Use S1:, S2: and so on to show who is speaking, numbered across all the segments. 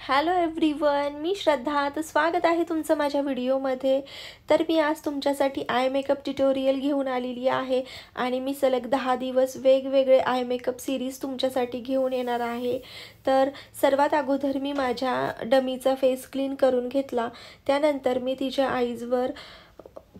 S1: Hello everyone, मी श्रद्धा. तर स्वागत आहे तुमचं माझ्या व्हिडिओमध्ये. तर मी आज तुमच्यासाठी आय मेकअप ट्युटोरियल घेऊन आलेली आहे आणि मी सलग 10 दिवस वेगवेगळे आय मेकअप सिरीज तुमच्यासाठी घेऊन येणार आहे. तर सर्वात अगोदर मी माझ्या डमीचा फेस क्लीन करून घेतला. त्यानंतर मी तिच्या आईजवर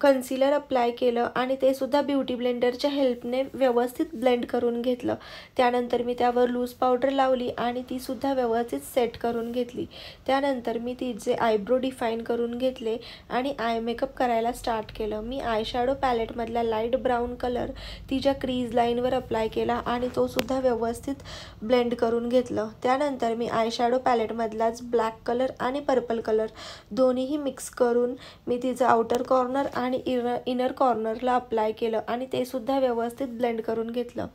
S1: कन्सिलर अप्लाय केलं आणि ते सुद्धा ब्युटी ब्लेंडरच्या हेल्पने व्यवस्थित ब्लेंड करून घेतलं. त्यानंतर मी त्यावर लूज पावडर लावली आणि ती सुद्धा व्यवस्थित सेट करून घेतली. त्यानंतर मी तिचे आयब्रो डिफाईन करून घेतले आणि आय मेकअप करायला स्टार्ट केलं. मी आय शॅडो पॅलेटमधला लाईट ब्राऊन कलर तिच्या क्रीज लाईनवर अप्लाय केला आणि तो सुद्धा व्यवस्थित ब्लेंड करून घेतलं. त्यानंतर मी आय शॅडो पॅलेटमधलाच ब्लॅक कलर आणि पर्पल कलर दोन्हीही मिक्स करून मी तिचं आउटर कॉर्नर आणि इनर कॉर्नरला अप्लाय केलं आणि ते सुद्धा व्यवस्थित ब्लेंड करून घेतलं.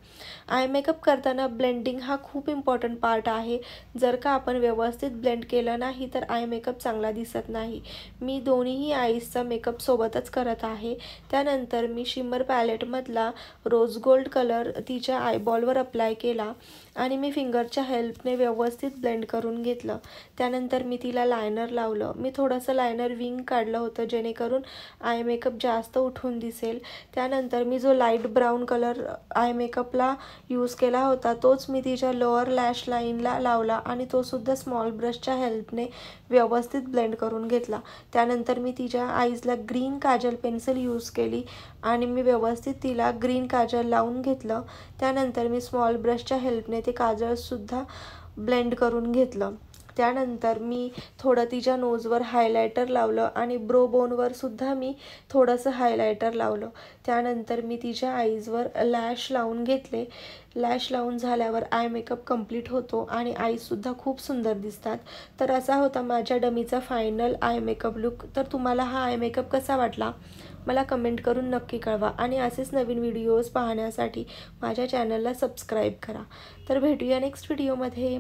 S1: आय मेकअप करताना ब्लेंडिंग हा खूप इम्पॉर्टंट पार्ट आहे. जर का आपण व्यवस्थित ब्लेंड केलं नाही तर आय मेकअप चांगला दिसत नाही. मी दोन्हीही आईजचा मेकअप सोबतच करत आहे. त्यानंतर मी शिमर पॅलेटमधला रोज गोल्ड कलर तिच्या आयबॉलवर अप्लाय केला आणि मी फिंगरच्या हेल्पने व्यवस्थित ब्लेंड करून घेतलं. त्यानंतर मी तिला लायनर लावलं. मी थोडंसं लायनर विंग काढलं होतं जेणेकरून आय मेकअप जास्त उठून दिसेल. त्यानंतर मी जो लाईट ब्राऊन कलर आय मेकअपला यूज केला होता तोच मी तिच्या लोअर लॅश लाईनला लावला आणि तो सुद्धा स्मॉल ब्रशच्या हेल्पने व्यवस्थित ब्लेंड करून घेतला. त्यानंतर मी तिच्या आईजला ग्रीन काजल पेन्सिल यूज केली आणि मी व्यवस्थित तिला ग्रीन काजल लावून घेतलं. त्यानंतर मी स्मॉल ब्रशच्या हेल्पने ते काजलसुद्धा ब्लेंड करून घेतलं. त्यानंतर मी थोडं तिच्या नोजवर हायलायटर लावलं आणि ब्रो बोनवर सुद्धा मी थोडंसं हायलायटर लावलं. त्यानंतर मी तिच्या आईजवर लॅश लावून घेतले. लॅश लावून झाल्यावर आय मेकअप कंप्लीट होतो आणि आईसुद्धा खूप सुंदर दिसतात. तर असा होता माझ्या डमीचा फायनल आय मेकअप लुक. तर तुम्हाला हा आय मेकअप कसा वाटला मला कमेंट करून नक्की कळवा आणि असेच नवीन व्हिडिओज पाहण्यासाठी माझ्या चॅनलला सबस्क्राईब करा. तर भेटूया नेक्स्ट व्हिडिओमध्ये.